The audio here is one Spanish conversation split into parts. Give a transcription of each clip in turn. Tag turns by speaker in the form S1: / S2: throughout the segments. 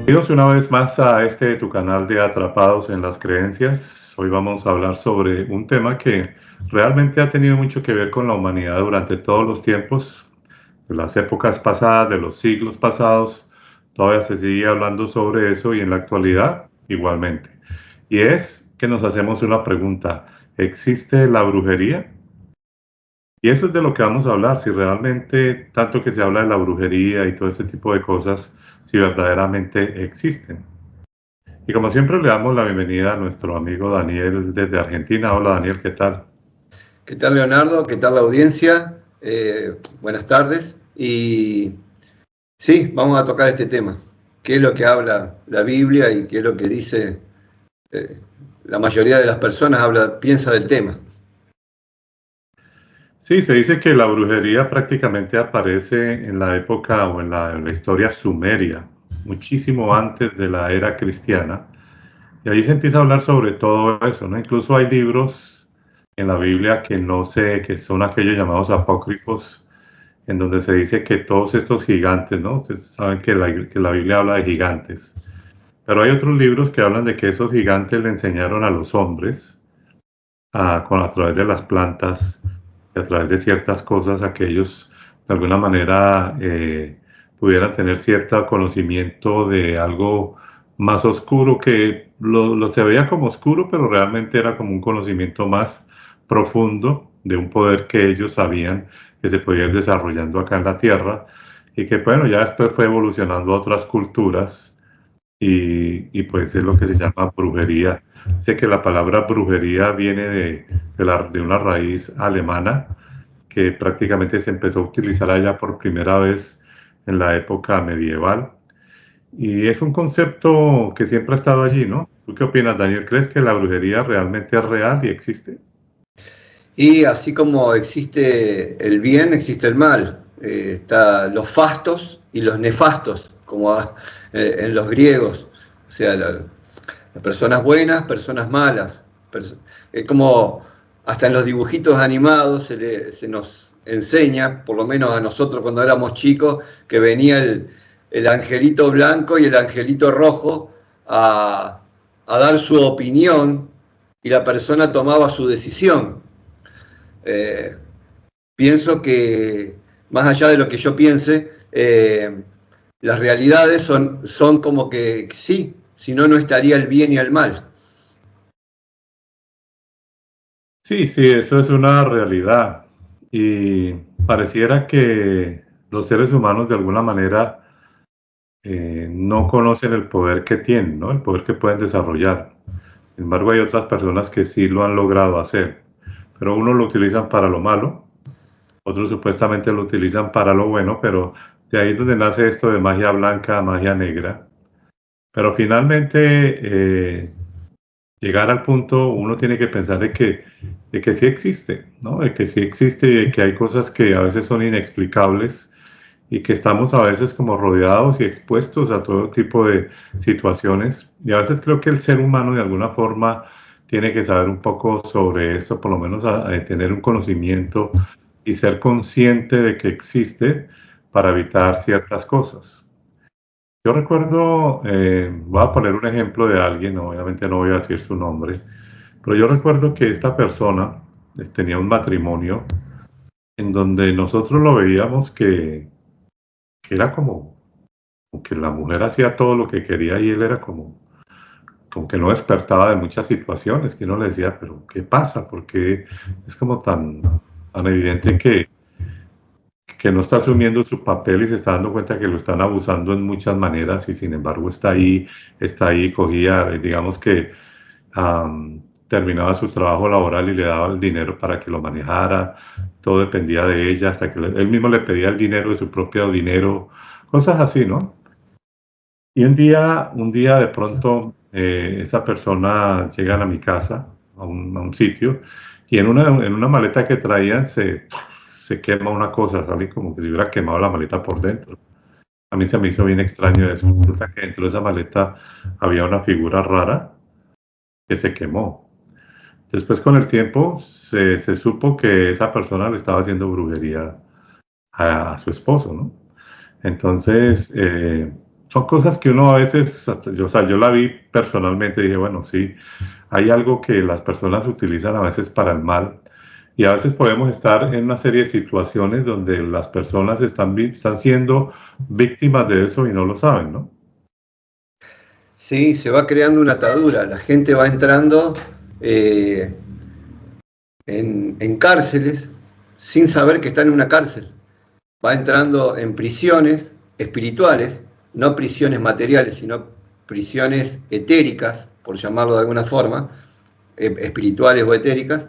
S1: Bienvenidos una vez más a tu canal de Atrapados en las Creencias. Hoy vamos a hablar sobre un tema que realmente ha tenido mucho que ver con la humanidad durante todos los tiempos, de las épocas pasadas, de los siglos pasados. Todavía se sigue hablando sobre eso y en la actualidad igualmente. Y es que nos hacemos una pregunta: ¿existe la brujería? Y eso es de lo que vamos a hablar, si realmente, tanto que se habla de la brujería y todo ese tipo de cosas, si verdaderamente existen. Y como siempre le damos la bienvenida a nuestro amigo Daniel desde Argentina. Hola Daniel, ¿qué tal?
S2: ¿Qué tal, Leonardo? ¿Qué tal la audiencia? Buenas tardes. Y sí, vamos a tocar este tema. ¿Qué es lo que habla la Biblia y qué es lo que dice la mayoría de las personas piensa del tema?
S1: Sí, se dice que la brujería prácticamente aparece en la época o en la historia sumeria, muchísimo antes de la era cristiana. Y ahí se empieza a hablar sobre todo eso, ¿no? Incluso hay libros en la Biblia que no sé, que son aquellos llamados apócrifos, en donde se dice que todos estos gigantes, ¿no? Ustedes saben que la Biblia habla de gigantes, pero hay otros libros que hablan de que esos gigantes le enseñaron a los hombres a través de las plantas y a través de ciertas cosas a que ellos de alguna manera pudieran tener cierto conocimiento de algo más oscuro que lo se veía como oscuro, pero realmente era como un conocimiento más profundo de un poder que ellos sabían que se podía ir desarrollando acá en la Tierra y que bueno, ya después fue evolucionando a otras culturas y pues es lo que se llama brujería. Sé que la palabra brujería viene de una raíz alemana que prácticamente se empezó a utilizar allá por primera vez en la época medieval. Y es un concepto que siempre ha estado allí, ¿no? ¿Tú qué opinas, Daniel? ¿Crees que la brujería realmente es real y existe?
S2: Y así como existe el bien, existe el mal. Está los fastos y los nefastos, como en los griegos. O sea, las personas buenas, personas malas. Es como hasta en los dibujitos animados se nos enseña, por lo menos a nosotros cuando éramos chicos, que venía el angelito blanco y el angelito rojo a dar su opinión y la persona tomaba su decisión. Eh, Pienso que, más allá de lo que yo piense, las realidades son como que sí, si no, no estaría el bien y el mal.
S1: Sí, sí, eso es una realidad. Y pareciera que los seres humanos de alguna manera no conocen el poder que tienen, ¿no? El poder que pueden desarrollar. Sin embargo, hay otras personas que sí lo han logrado hacer, pero unos lo utilizan para lo malo, otros supuestamente lo utilizan para lo bueno, pero de ahí es donde nace esto de magia blanca, magia negra. Pero finalmente, llegar al punto, uno tiene que pensar de que sí existe, ¿no? De que sí existe y de que hay cosas que a veces son inexplicables y que estamos a veces como rodeados y expuestos a todo tipo de situaciones. Y a veces creo que el ser humano de alguna forma tiene que saber un poco sobre esto, por lo menos a tener un conocimiento y ser consciente de que existe para evitar ciertas cosas. Yo recuerdo, voy a poner un ejemplo de alguien, obviamente no voy a decir su nombre, pero yo recuerdo que esta persona tenía un matrimonio en donde nosotros lo veíamos que era como que la mujer hacía todo lo que quería y él era como que no despertaba de muchas situaciones, que uno le decía, pero ¿qué pasa? Porque es como tan evidente que no está asumiendo su papel y se está dando cuenta que lo están abusando en muchas maneras y sin embargo está ahí, cogía, digamos que terminaba su trabajo laboral y le daba el dinero para que lo manejara, todo dependía de ella, hasta que él mismo le pedía el dinero de su propio dinero, cosas así, ¿no? Y un día de pronto esa persona llega a mi casa, a un sitio, y en una maleta que traían se quema una cosa, sale como que se hubiera quemado la maleta por dentro. A mí se me hizo bien extraño eso. Resulta que dentro de esa maleta había una figura rara que se quemó. Después, con el tiempo, se supo que esa persona le estaba haciendo brujería a su esposo, ¿no? Entonces, son cosas que uno a veces, o sea, yo la vi personalmente y dije, bueno, sí, hay algo que las personas utilizan a veces para el mal y a veces podemos estar en una serie de situaciones donde las personas están siendo víctimas de eso y no lo saben, ¿no?
S2: Sí, se va creando una atadura, la gente va entrando eh, en cárceles sin saber que está en una cárcel, va entrando en prisiones espirituales, no prisiones materiales, sino prisiones etéricas, por llamarlo de alguna forma, espirituales o etéricas,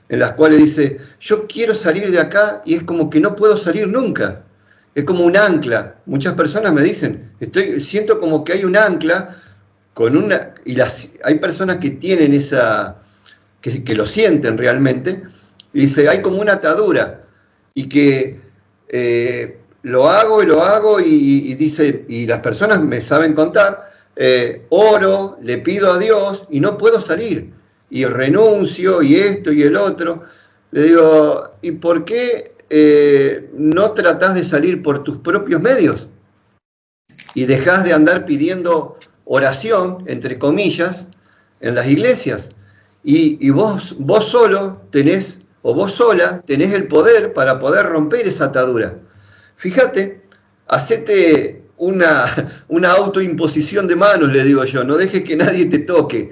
S2: en las cuales dice, yo quiero salir de acá y es como que no puedo salir nunca. Es como un ancla. Muchas personas me dicen, siento como que hay un ancla con una... hay personas que tienen esa... que lo sienten realmente, y dice, hay como una atadura, y que lo hago, y dice, y las personas me saben contar, oro, le pido a Dios, y no puedo salir, y renuncio, y esto, y el otro. Le digo, ¿y por qué no tratás de salir por tus propios medios? Y dejás de andar pidiendo oración, entre comillas, en las iglesias. Y vos solo tenés, o vos sola, tenés el poder para poder romper esa atadura. Fíjate, hacete una autoimposición de manos, le digo yo, no dejes que nadie te toque.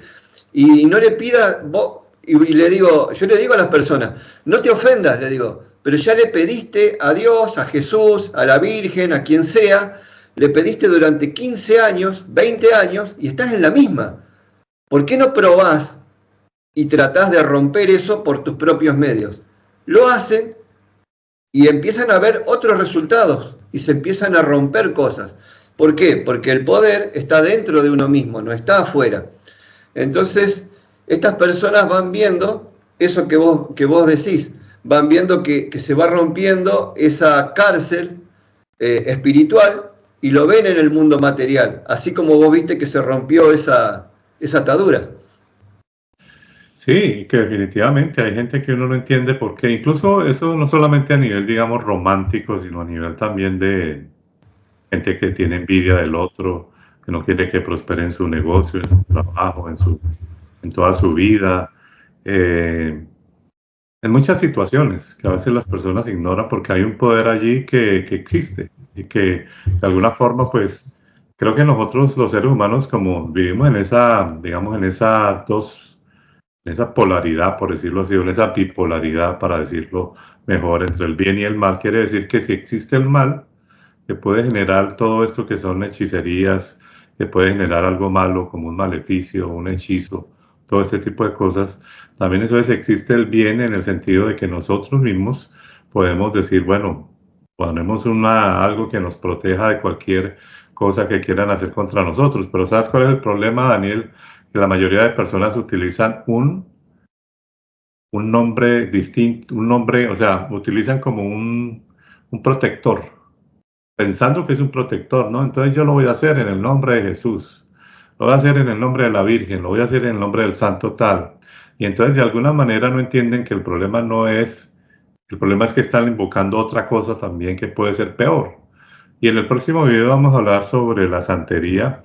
S2: Y no le pida, yo le digo a las personas, no te ofendas, le digo, pero ya le pediste a Dios, a Jesús, a la Virgen, a quien sea, le pediste durante 15 años, 20 años, y estás en la misma. ¿Por qué no probás y tratás de romper eso por tus propios medios? Lo hacen y empiezan a ver otros resultados y se empiezan a romper cosas. ¿Por qué? Porque el poder está dentro de uno mismo, no está afuera. Entonces, estas personas van viendo eso que vos decís, van viendo que se va rompiendo esa cárcel espiritual y lo ven en el mundo material, así como vos viste que se rompió esa atadura.
S1: Sí, que definitivamente hay gente que uno no entiende por qué, incluso eso no solamente a nivel, digamos, romántico, sino a nivel también de gente que tiene envidia del otro, que no quiere que prospere en su negocio, en su trabajo, en toda su vida. Eh, en muchas situaciones que a veces las personas ignoran porque hay un poder allí que existe y que de alguna forma, pues, creo que nosotros los seres humanos como vivimos en esa, digamos, en esa polaridad, por decirlo así, o en esa bipolaridad, para decirlo mejor, entre el bien y el mal, quiere decir que si existe el mal, que puede generar todo esto que son hechicerías, que puede generar algo malo como un maleficio, un hechizo, todo este tipo de cosas. También entonces existe el bien en el sentido de que nosotros mismos podemos decir, bueno, ponemos algo que nos proteja de cualquier cosa que quieran hacer contra nosotros. Pero ¿sabes cuál es el problema, Daniel? Que la mayoría de personas utilizan un nombre distinto, un nombre, o sea, utilizan como un protector pensando que es un protector, ¿no? Entonces yo lo voy a hacer en el nombre de Jesús, lo voy a hacer en el nombre de la Virgen, lo voy a hacer en el nombre del Santo tal. Y entonces de alguna manera no entienden que el problema no es, el problema es que están invocando otra cosa también que puede ser peor. Y en el próximo video vamos a hablar sobre la santería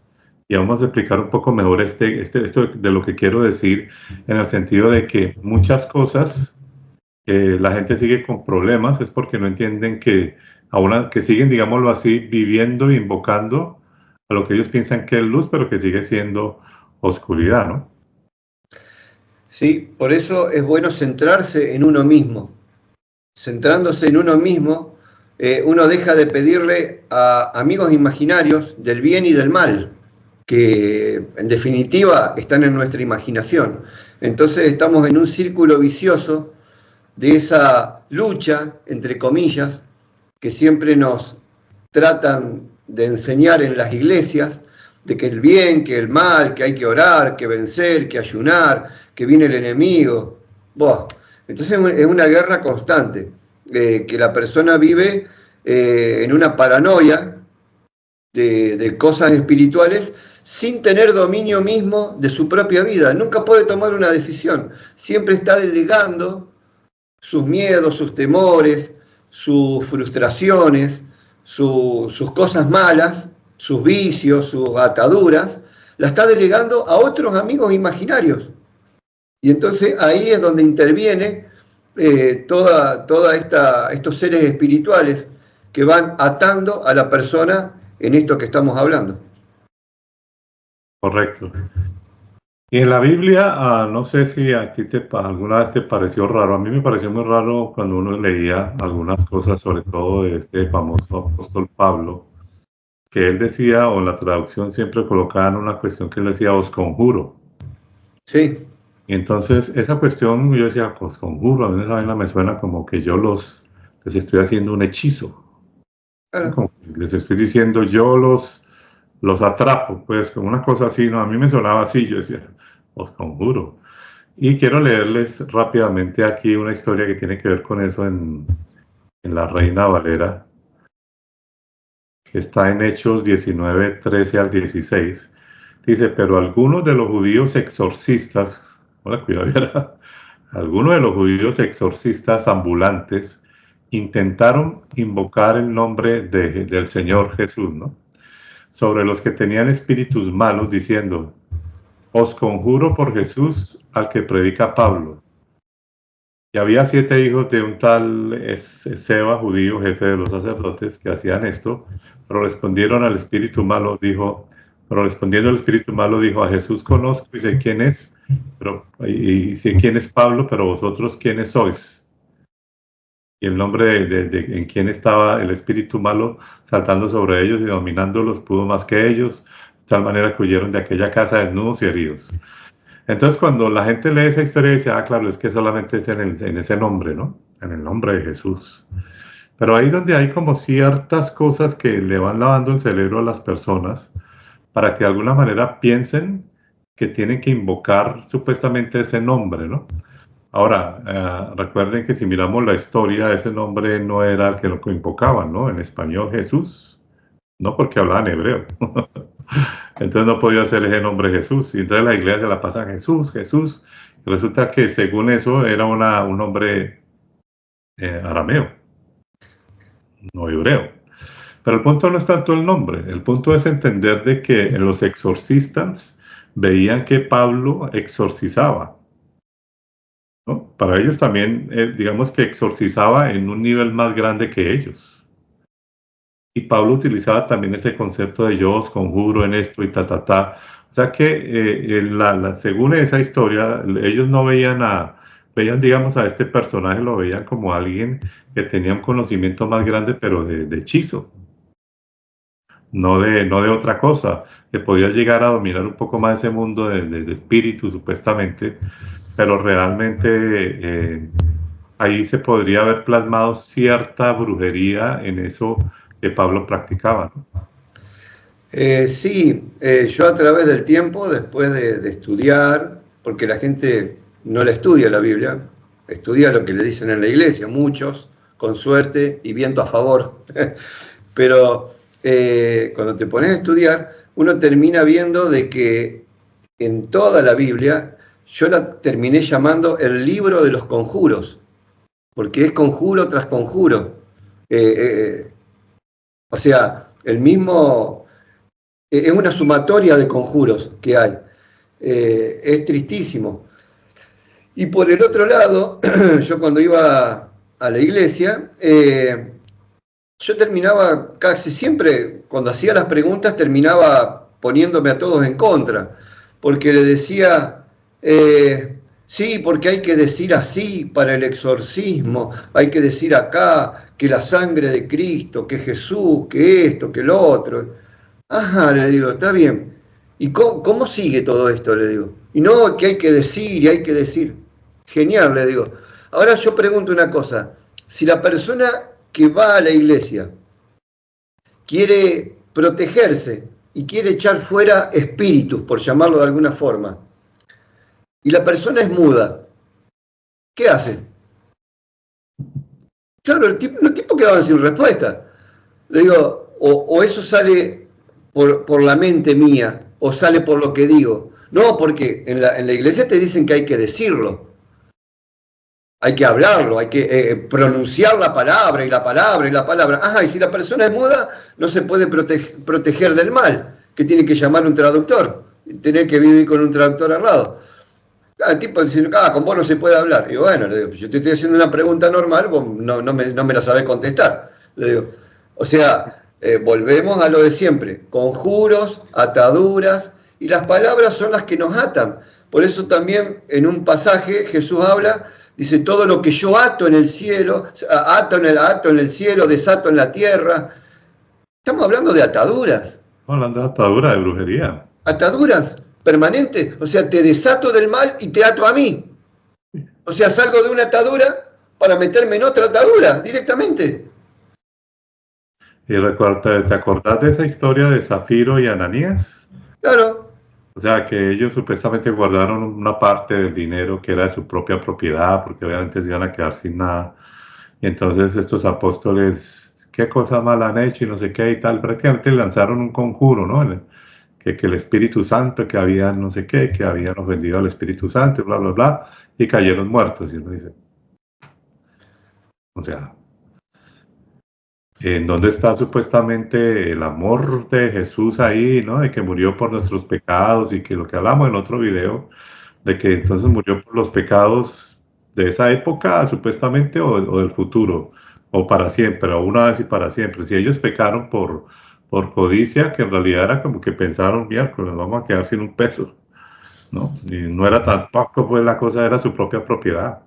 S1: y vamos a explicar un poco mejor esto de lo que quiero decir en el sentido de que muchas cosas la gente sigue con problemas es porque no entienden que siguen, digámoslo así, viviendo e invocando a lo que ellos piensan que es luz, pero que sigue siendo oscuridad, ¿no?
S2: Sí, por eso es bueno centrarse en uno mismo. Centrándose en uno mismo, uno deja de pedirle a amigos imaginarios del bien y del mal, que en definitiva están en nuestra imaginación. Entonces estamos en un círculo vicioso de esa lucha, entre comillas, que siempre nos tratan de enseñar en las iglesias, de que el bien, que el mal, que hay que orar, que vencer, que ayunar, que viene el enemigo. Buah. Entonces es una guerra constante, que la persona vive en una paranoia de cosas espirituales sin tener dominio mismo de su propia vida. Nunca puede tomar una decisión. Siempre está delegando sus miedos, sus temores, sus frustraciones, sus cosas malas sus vicios, sus ataduras, la está delegando a otros amigos imaginarios. Y entonces ahí es donde interviene estos seres espirituales que van atando a la persona en esto que estamos hablando.
S1: Correcto. Y en la Biblia, no sé si a ti alguna vez te pareció raro, a mí me pareció muy raro cuando uno leía algunas cosas, sobre todo de este famoso apóstol Pablo, que él decía, o en la traducción siempre colocaban una cuestión que él decía, os conjuro.
S2: Sí.
S1: Y entonces esa cuestión, yo decía, os conjuro, a mí esa vaina me suena como que yo les estoy haciendo un hechizo.
S2: Claro.
S1: Como que les estoy diciendo, yo los atrapo, pues como una cosa así, ¿no? A mí me sonaba así, yo decía, os conjuro. Y quiero leerles rápidamente aquí una historia que tiene que ver con eso en la Reina Valera, que está en Hechos 19, 13 al 16. Dice, pero algunos de los judíos exorcistas, hola, cuidado, algunos de los judíos exorcistas ambulantes intentaron invocar el nombre del Señor Jesús, ¿no?, sobre los que tenían espíritus malos, diciendo, os conjuro por Jesús al que predica Pablo. Y había 7 hijos de un tal Seba, judío, jefe de los sacerdotes, que hacían esto, pero respondiendo el espíritu malo dijo, a Jesús conozco y sé quién es, y sé quién es Pablo, pero vosotros quiénes sois. Y el nombre en quien estaba el espíritu malo saltando sobre ellos y dominándolos pudo más que ellos, de tal manera que huyeron de aquella casa desnudos y heridos. Entonces cuando la gente lee esa historia dice, claro, es que solamente es en ese nombre, ¿no? En el nombre de Jesús. Pero ahí donde hay como ciertas cosas que le van lavando el cerebro a las personas para que de alguna manera piensen que tienen que invocar supuestamente ese nombre, ¿no? Ahora, recuerden que si miramos la historia, ese nombre no era el que lo invocaban, ¿no? En español Jesús, no, porque hablaban hebreo. Entonces no podía ser ese nombre Jesús. Y entonces la iglesia se la pasa Jesús, Jesús. Y resulta que según eso era un nombre arameo, no hebreo. Pero el punto no es tanto el nombre, el punto es entender de que los exorcistas veían que Pablo exorcizaba, ¿no? Para ellos también, digamos que exorcizaba en un nivel más grande que ellos. Y Pablo utilizaba también ese concepto de yo os conjuro en esto y ta, ta, ta. O sea que según esa historia, ellos no veían digamos a este personaje, lo veían como alguien que tenía un conocimiento más grande, pero de hechizo. No de otra cosa, que podía llegar a dominar un poco más ese mundo de espíritu, supuestamente, pero realmente ahí se podría haber plasmado cierta brujería en eso que Pablo practicaba, ¿no?
S2: Sí, yo a través del tiempo, después de estudiar, porque la gente no la estudia la Biblia, estudia lo que le dicen en la iglesia, muchos, con suerte y viento a favor, pero cuando te pones a estudiar, uno termina viendo de que en toda la Biblia, yo la terminé llamando el libro de los conjuros, porque es conjuro tras conjuro. O sea, el mismo, es una sumatoria de conjuros que hay. Es tristísimo. Y por el otro lado, yo cuando iba a la iglesia, yo terminaba casi siempre, cuando hacía las preguntas, terminaba poniéndome a todos en contra, porque le decía, sí, porque hay que decir así para el exorcismo, hay que decir acá que la sangre de Cristo, que Jesús, que esto, que lo otro. Ajá, le digo, está bien. ¿Y cómo sigue todo esto? Le digo. Y no, que hay que decir y hay que decir. Genial, le digo. Ahora yo pregunto una cosa, si la persona que va a la iglesia quiere protegerse y quiere echar fuera espíritus, por llamarlo de alguna forma, y la persona es muda, ¿qué hace? Claro, el tipo quedaba sin respuesta. Le digo, o eso sale por la mente mía, o sale por lo que digo. No, porque en la iglesia te dicen que hay que decirlo. hay que hablarlo, hay que pronunciar la palabra y la palabra y la palabra. Ajá, y si la persona es muda, no se puede proteger del mal, que tiene que llamar un traductor, tener que vivir con un traductor al lado. El tipo dice, con vos no se puede hablar. Y bueno, le digo, yo te estoy haciendo una pregunta normal, vos no me la sabés contestar. Le digo, o sea, volvemos a lo de siempre, conjuros, ataduras, y las palabras son las que nos atan. Por eso también en un pasaje Jesús habla, dice, todo lo que yo ato en el cielo, ato en el cielo, desato en la tierra. Estamos hablando de ataduras.
S1: Estamos hablando de atadura, de brujería.
S2: Ataduras permanentes, o sea, te desato del mal y te ato a mí. O sea, salgo de una atadura para meterme en otra atadura directamente.
S1: Y ¿te acordás de esa historia de Zafiro y Ananías?
S2: Claro.
S1: O sea, que ellos supuestamente guardaron una parte del dinero que era de su propia propiedad, porque obviamente se iban a quedar sin nada. Y entonces estos apóstoles, qué cosas mal han hecho y no sé qué y tal, prácticamente lanzaron un conjuro, ¿no? Que el Espíritu Santo, que habían no sé qué, que habían ofendido al Espíritu Santo, bla, bla, bla, y cayeron muertos. Y uno dice, o sea, ¿en dónde está supuestamente el amor de Jesús ahí, ¿no? De que murió por nuestros pecados y que lo que hablamos en otro video, de que entonces murió por los pecados de esa época supuestamente o del futuro, o para siempre, o una vez y para siempre. Si ellos pecaron por codicia, que en realidad era como que pensaron, miércoles, nos vamos a quedar sin un peso, ¿no? Y no era tampoco, pues la cosa era su propia propiedad.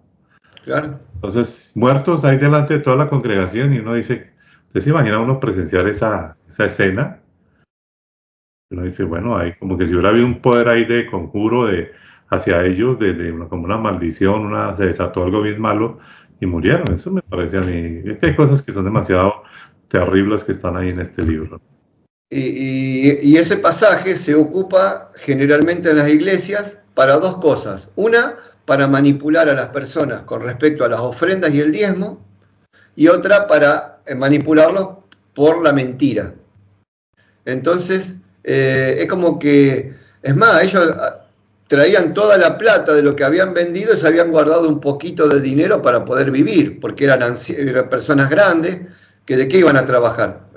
S2: Claro.
S1: Entonces, muertos ahí delante de toda la congregación y uno dice, ¿usted se imagina uno presenciar esa escena? Uno dice, bueno, hay como que si hubiera habido un poder ahí de conjuro hacia ellos, como una maldición, se desató algo bien malo y murieron. Eso me parece a mí. Es que hay cosas que son demasiado terribles que están ahí en este libro.
S2: Y ese pasaje se ocupa generalmente en las iglesias para dos cosas. Una, para manipular a las personas con respecto a las ofrendas y el diezmo, y otra para manipularlos por la mentira. Entonces, es como que, es más, ellos traían toda la plata de lo que habían vendido y se habían guardado un poquito de dinero para poder vivir, porque eran personas grandes, que de qué iban a trabajar.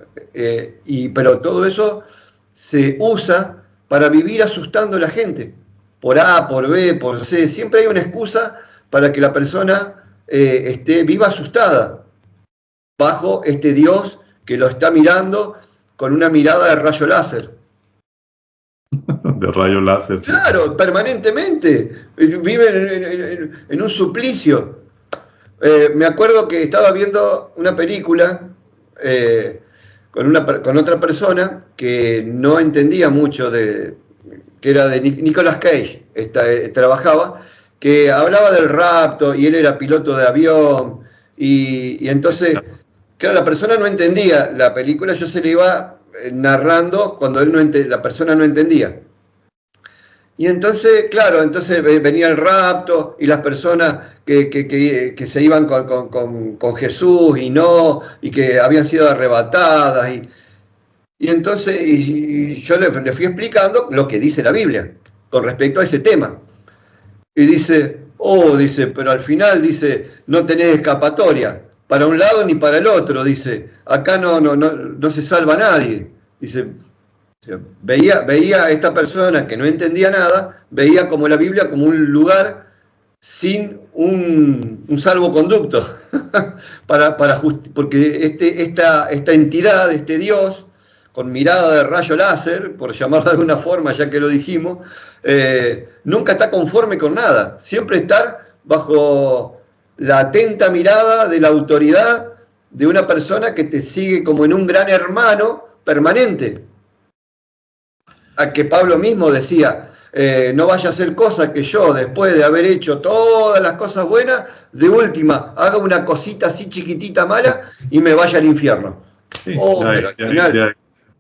S2: Pero todo eso se usa para vivir asustando a la gente, por A, por B, por C. Siempre hay una excusa para que la persona viva asustada bajo este Dios que lo está mirando con una mirada de rayo láser.
S1: De rayo láser.
S2: Claro, sí. Permanentemente. Viven en un suplicio. Me acuerdo que estaba viendo una película con otra persona que no entendía mucho que era de Nicolas Cage, trabajaba, que hablaba del rapto y él era piloto de avión y entonces, claro, la persona no entendía la película, yo se le iba narrando cuando la persona no entendía. Y entonces, claro, venía el rapto y las personas que se iban con Jesús y que habían sido arrebatadas. Y entonces yo le fui explicando lo que dice la Biblia con respecto a ese tema. Y dice, pero al final, dice, no tenés escapatoria, para un lado ni para el otro, dice, acá no se salva nadie. Dice, veía a esta persona que no entendía nada, veía como la Biblia como un lugar sin un salvoconducto, porque esta entidad, este Dios, con mirada de rayo láser, por llamarlo de alguna forma, ya que lo dijimos, nunca está conforme con nada, siempre está bajo la atenta mirada de la autoridad de una persona que te sigue como en un gran hermano permanente. A que Pablo mismo decía, no vaya a hacer cosa que yo, después de haber hecho todas las cosas buenas, de última, haga una cosita así chiquitita mala y me vaya al infierno.
S1: Sí,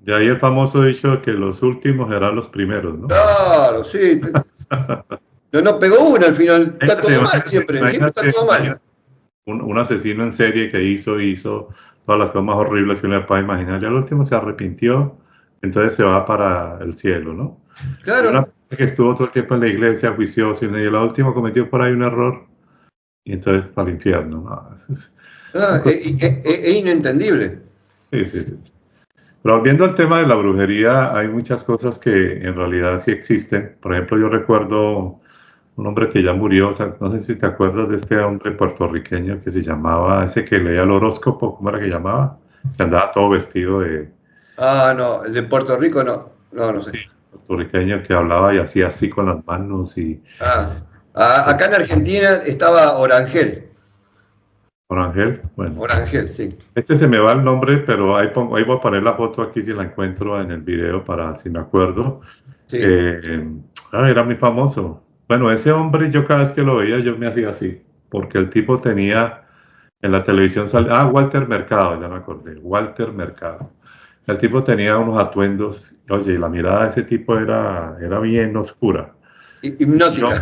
S1: de ahí el famoso dicho que los últimos serán los primeros, ¿no?
S2: Claro, sí. No pegó una al final, está todo mal siempre está todo mal.
S1: Un asesino en serie que hizo todas las cosas más horribles que uno le puede imaginar, y al último se arrepintió, entonces se va para el cielo, ¿no?
S2: Claro.
S1: Una persona que estuvo todo el tiempo en la iglesia, juicioso, y al último cometió por ahí un error, y entonces para el infierno. No,
S2: Es inentendible.
S1: sí, sí, sí. Pero volviendo al tema de la brujería, hay muchas cosas que en realidad sí existen. Por ejemplo, yo recuerdo un hombre que ya murió, o sea, no sé si te acuerdas de este hombre puertorriqueño que se llamaba, ese que leía el horóscopo, ¿cómo era que llamaba? Que andaba todo vestido de,
S2: No, el de Puerto Rico no sé.
S1: sí, puertorriqueño, que hablaba y hacía así con las manos y
S2: Ah, acá en Argentina estaba Orangel.
S1: con Ángel, bueno.
S2: Orangel, sí.
S1: Este se me va el nombre, pero ahí voy a poner la foto aquí si la encuentro en el video para si me acuerdo.
S2: Sí.
S1: Eh, era muy famoso. Bueno, ese hombre yo cada vez que lo veía yo me hacía así, porque el tipo tenía en la televisión, Walter Mercado, ya me acordé, Walter Mercado. El tipo tenía unos atuendos, oye, y la mirada de ese tipo era bien oscura. Yo,
S2: Hipnótica.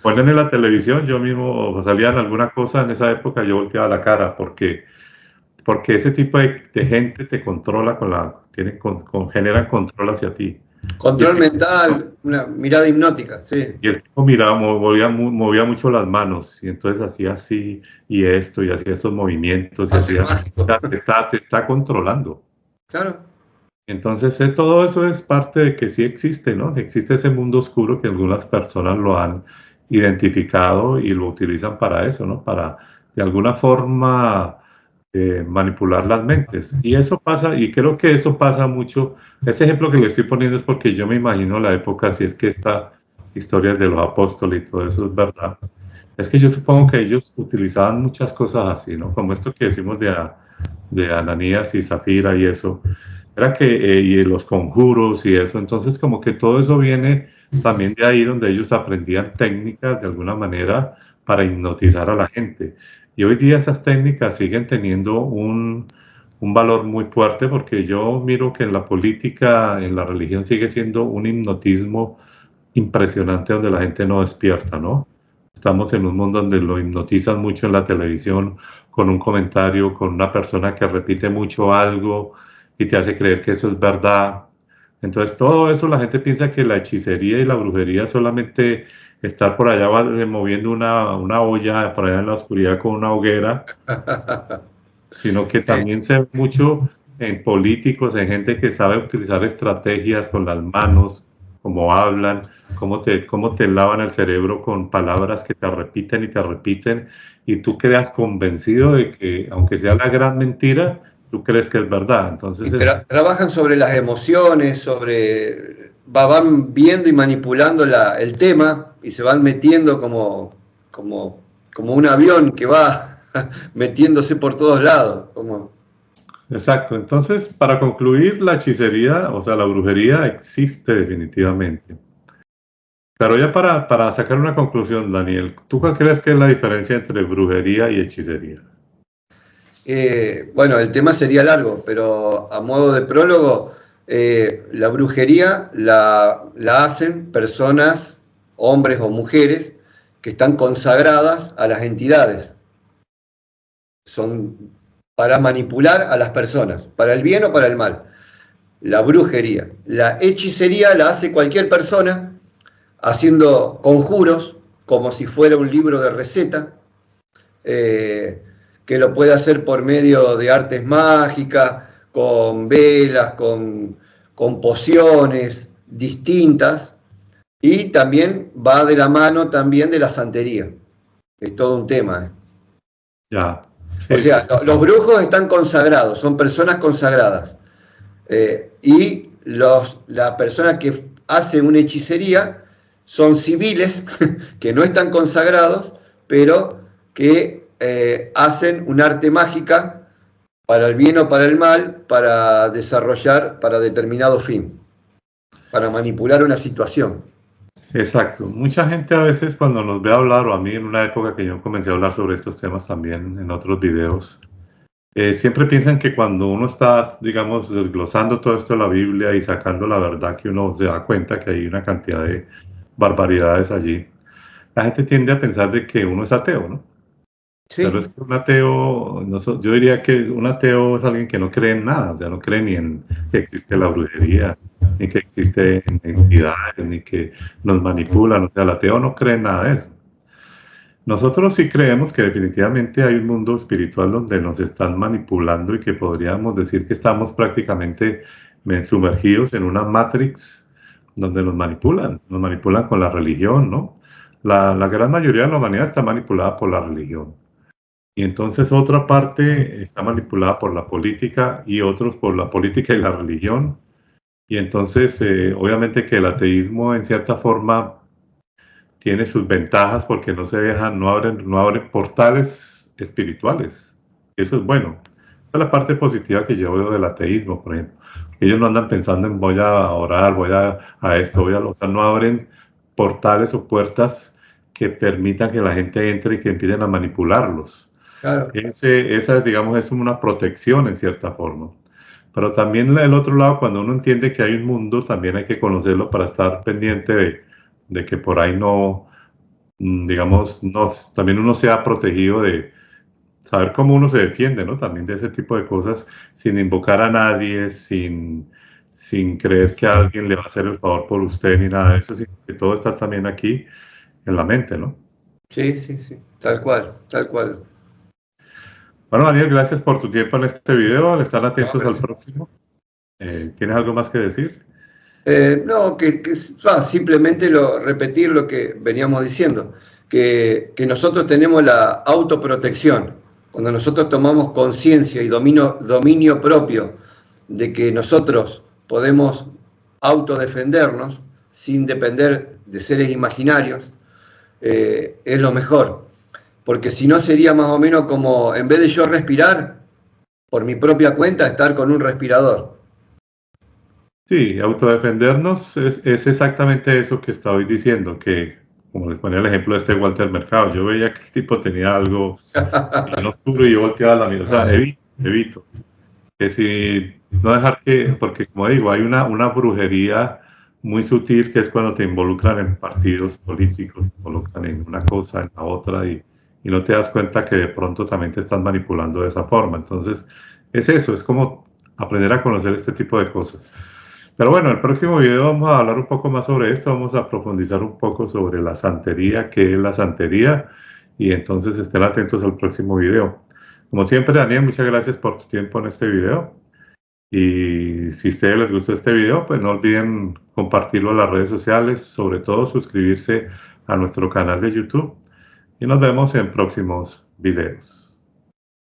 S1: ponen en la televisión, yo mismo o salían alguna cosa en esa época, yo volteaba la cara, porque ese tipo de gente te controla generan control hacia ti. Y el
S2: Control
S1: tipo,
S2: mental, una mirada hipnótica, sí.
S1: y el tipo miraba, movía mucho las manos, y entonces hacía así, y esto, y hacía estos movimientos, y
S2: Hace
S1: hacía, o
S2: mágico.
S1: sea, te está controlando.
S2: Claro.
S1: Entonces, todo eso es parte de que sí existe, ¿no? Existe ese mundo oscuro que algunas personas lo han identificado y lo utilizan para eso, ¿no? Para, de alguna forma, manipular las mentes. Y eso pasa, y creo que eso pasa mucho. Ese ejemplo que le estoy poniendo es porque yo me imagino la época, si es que esta historia de los apóstoles y todo eso es verdad. Es que yo supongo que ellos utilizaban muchas cosas así, ¿no? Como esto que decimos de Ananías y Zafira y eso. Era que, y los conjuros y eso. Entonces, como que todo eso viene también de ahí donde ellos aprendían técnicas de alguna manera para hipnotizar a la gente. Y hoy día esas técnicas siguen teniendo un valor muy fuerte porque yo miro que en la política, en la religión sigue siendo un hipnotismo impresionante donde la gente no despierta, ¿no? Estamos en un mundo donde lo hipnotizan mucho en la televisión con un comentario, con una persona que repite mucho algo y te hace creer que eso es verdad. Entonces todo eso la gente piensa que la hechicería y la brujería es solamente estar por allá moviendo una olla por allá en la oscuridad con una hoguera, sino que
S2: Sí.
S1: también se ve mucho en políticos, en gente que sabe utilizar estrategias con las manos, cómo hablan, cómo te lavan el cerebro con palabras que te repiten, y tú creas convencido de que, aunque sea la gran mentira, tú crees que es verdad. Entonces
S2: Y trabajan sobre las emociones, van viendo y manipulando el tema y se van metiendo como un avión que va metiéndose por todos lados.
S1: exacto. Entonces, para concluir, la hechicería, o sea, la brujería existe definitivamente. Pero ya para sacar una conclusión, Daniel, ¿tú cuál crees que es la diferencia entre brujería y hechicería?
S2: Bueno, el tema sería largo, pero a modo de prólogo, la brujería la hacen personas, hombres o mujeres, que están consagradas a las entidades. Son para manipular a las personas, para el bien o para el mal. La brujería. La hechicería la hace cualquier persona haciendo conjuros, como si fuera un libro de receta, que lo puede hacer por medio de artes mágicas, con velas, con pociones distintas, y también va de la mano también de la santería. Es todo un tema.
S1: Ya,
S2: O
S1: sí, sí,
S2: sea, los brujos están consagrados, son personas consagradas. Y la persona que hace una hechicería son civiles que no están consagrados, pero que hacen un arte mágica para el bien o para el mal, para desarrollar para determinado fin, para manipular una situación.
S1: exacto. Mucha gente a veces cuando nos ve hablar, o a mí en una época que yo comencé a hablar sobre estos temas también en otros videos, siempre piensan que cuando uno está, digamos, desglosando todo esto de la Biblia y sacando la verdad, que uno se da cuenta que hay una cantidad de barbaridades allí, la gente tiende a pensar de que uno es ateo, ¿no? Pero es
S2: Sí,
S1: que un ateo, yo diría que un ateo es alguien que no cree en nada, o sea, no cree ni en que existe la brujería, ni que existen entidades, ni que nos manipulan, o sea, el ateo no cree en nada de eso. Nosotros sí creemos que definitivamente hay un mundo espiritual donde nos están manipulando y que podríamos decir que estamos prácticamente sumergidos en una matrix donde nos manipulan con la religión, ¿no? La gran mayoría de la humanidad está manipulada por la religión. Y entonces otra parte está manipulada por la política y otros por la política y la religión. Y entonces, obviamente que el ateísmo en cierta forma tiene sus ventajas porque no se dejan, no abren portales espirituales. Eso es bueno. Esa es la parte positiva que yo veo del ateísmo, por ejemplo. Ellos no andan pensando en voy a orar, a esto, o sea, no abren portales o puertas que permitan que la gente entre y que empiecen a manipularlos.
S2: Claro.
S1: Esa, digamos, es una protección en cierta forma. Pero también el otro lado, cuando uno entiende que hay un mundo, también hay que conocerlo para estar pendiente de que por ahí no, digamos, no, también uno sea protegido de saber cómo uno se defiende, ¿no? También de ese tipo de cosas, sin invocar a nadie, sin creer que alguien le va a hacer el favor por usted ni nada de eso, sino que todo está también aquí en la mente, ¿no?
S2: Sí, sí, sí, tal cual, tal cual.
S1: Bueno, Daniel, gracias por tu tiempo en este video. Están
S2: No,
S1: atentos al
S2: gracias.
S1: próximo. ¿Tienes algo más que decir?
S2: No, simplemente repetir lo que veníamos diciendo, que nosotros tenemos la autoprotección. Cuando nosotros tomamos conciencia y dominio propio de que nosotros podemos autodefendernos sin depender de seres imaginarios, es lo mejor. Porque si no sería más o menos como, en vez de yo respirar, por mi propia cuenta, estar con un respirador.
S1: Sí, autodefendernos es exactamente eso que estaba diciendo, que como les ponía el ejemplo de este Walter Mercado, yo veía que el tipo tenía algo bien oscuro y yo volteaba la mirada, o sea, evito, que si no dejar que, porque como digo, hay una brujería muy sutil que es cuando te involucran en partidos políticos, te involucran en una cosa, en la otra y no te das cuenta que de pronto también te están manipulando de esa forma. Entonces, es eso, es como aprender a conocer este tipo de cosas. Pero bueno, en el próximo video vamos a hablar un poco más sobre esto, vamos a profundizar un poco sobre la santería, qué es la santería, y entonces estén atentos al próximo video. Como siempre, Daniel, muchas gracias por tu tiempo en este video. Y si a ustedes les gustó este video, pues no olviden compartirlo en las redes sociales, sobre todo suscribirse a nuestro canal de YouTube. Y nos vemos en próximos videos.